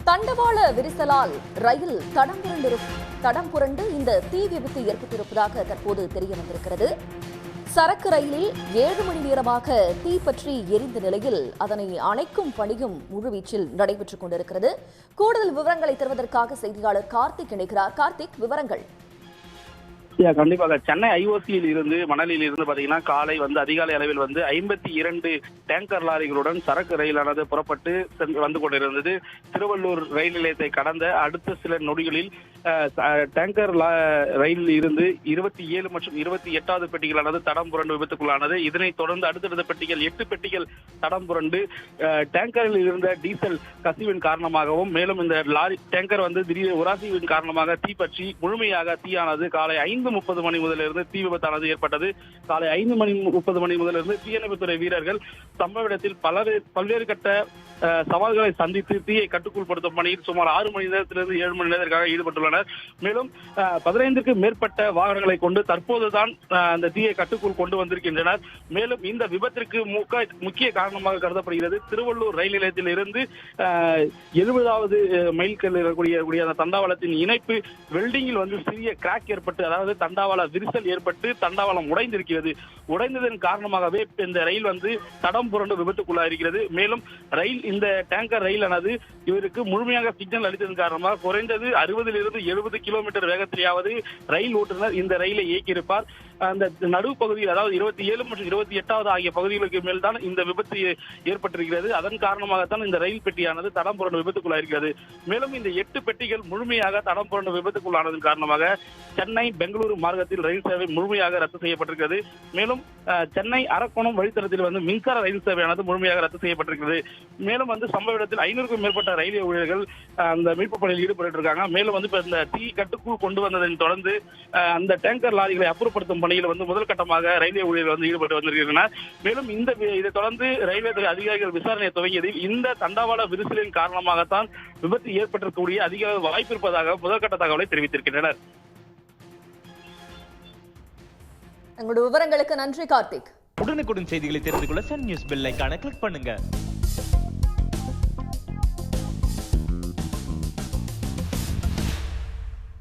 தண்டவாள விரிசலால் ரயில் தடம் புரண்டு இந்த தீ விபத்து ஏற்பட்டிருப்பதாக தற்போது தெரிய வந்திருக்கிறது. சரக்கு ரயிலில் 7 மணி நேரமாக தீப்பற்றி எரிந்த நிலையில் அதனை அணைக்கும் பணியும் முழுவீச்சில் நடைபெற்றுக் கொண்டிருக்கிறது. கூடுதல் விவரங்களை தருவதற்காக செய்தியாளர் கார்த்திக் இணைகிறார். கார்த்திக், விவரங்கள். கண்டிப்பாக சென்னை ஐஓசியில் இருந்து மணலில் இருந்து பாத்தீங்கன்னா காலை அதிகாலை அளவில் 52 டேங்கர் லாரிகளுடன் சரக்கு ரயிலானது புறப்பட்டு வந்து கொண்டிருந்தது. திருவள்ளூர் ரயில் நிலையத்தை கடந்த அடுத்த சில நொடிகளில் டேங்கர் ரயிலில் இருந்து 27 மற்றும் 28வது பெட்டிகளானது தடம் புரண்டு விபத்துக்குள்ளானது. இதனைத் தொடர்ந்து அடுத்தடுத்த பெட்டிகள் 8 பெட்டிகள் தடம் புரண்டு டேங்கரில் இருந்த டீசல் கசிவின் காரணமாகவும் மேலும் இந்த லாரி டேங்கர் திடீர் உராசிவின் காரணமாக தீப்பற்றி முழுமையாக தீயானது காலை 5:30 மணி முதலிருந்து தீ விபத்தானது ஏற்பட்டது. காலை 5:30 மணி முதலிருந்து தீயணைப்புத்துறை வீரர்கள் சம்பவ இடத்தில் பல்வேறு கட்ட சவால்களை சந்தித்து தீயை கட்டுக்குள் படுத்தும் பணியில் சுமார் 6 மணி நேரத்திலிருந்து 7 மணி நேரத்திற்காக ஈடுபட்டுள்ளனர். மேலும் 15க்கும் மேற்பட்ட வாகனங்களை கொண்டு தற்போதுதான் அந்த தீயை கட்டுக்குள் கொண்டு வந்திருக்கின்றனர். மேலும் இந்த விபத்திற்கு முக்கிய காரணமாக கருதப்படுகிறது திருவள்ளூர் ரயில் நிலையத்தில் இருந்து 70வது மைல்கல் இருக்கக்கூடிய அந்த தண்டவாளத்தின் இணைப்பு வெல்டிங்கில் சிறிய கிராக் ஏற்பட்டு, அதாவது தண்டவாள விரிசல் ஏற்பட்டு தண்டவாளம் உடைந்திருக்கிறது. உடைந்ததன் காரணமாகவே இந்த ரயில் தடம் புரண்டு விபத்துக்குள்ளாயிருக்கிறது. மேலும் ரயில் இந்த டேங்கர் ரயிலானது இவருக்கு முழுமையாக சிக்னல் அளித்ததன் காரணமாக குறைந்தது 60லிருந்து 70 கிலோமீட்டர் வேகத்திலேயாவது ரயில் ஓட்டுநர் இந்த ரயிலை இயக்கியிருப்பார். அந்த நடுவு பகுதியில், அதாவது 27 மற்றும் 28வது ஆகிய பகுதிகளுக்கு மேல் தான் இந்த விபத்து ஏற்பட்டிருக்கிறது. அதன் காரணமாகத்தான் இந்த ரயில் பெட்டியானது தடம் புரண்டு விபத்துக்குள்ளாயிருக்கிறது. மேலும் இந்த 8 பெட்டிகள் முழுமையாக தடம் புரண்டு விபத்துக்குள்ளானதன் காரணமாக சென்னை பெங்களூரு மார்க்கத்தில் ரயில் சேவை முழுமையாக ரத்து செய்யப்பட்டிருக்கிறது. மேலும் சென்னை அரக்கோணம் வழித்தடத்தில் மின்சார ரயில் சேவையானது முழுமையாக ரத்து செய்யப்பட்டிருக்கிறது. மேலும் சம்பவ இடத்தில் 500க்கும் மேற்பட்ட ரயில்வே ஊழியர்கள் அந்த மீட்பு பணியில் ஈடுபட்டு இருக்காங்க. மேலும் இந்த தீ கட்டுக்குள் கொண்டு வந்ததை தொடர்ந்து அந்த டேங்கர் லாரிகளை அப்புறப்படுத்தும் பணியில் முதல் கட்டமாக ரயில்வே ஊழியர்கள் ஈடுபட்டு வந்திருக்கின்றனர். மேலும் இதை தொடர்ந்து ரயில்வே துறை அதிகாரிகள் விசாரணை துவங்கியதில் இந்த தண்டவாள விரிசலின் காரணமாகத்தான் விபத்து ஏற்பட்டிருக்கக்கூடிய அதிக வாய்ப்பு இருப்பதாக முதற்கட்ட தகவலை தெரிவித்திருக்கின்றனர். உங்களுடைய விவரங்களுக்கு நன்றி கார்த்திக். உடனுக்குடன் செய்திகளை தெரிந்து கொள்ள சன் நியூஸ் பெல் ஐகானை கிளிக் பண்ணுங்க.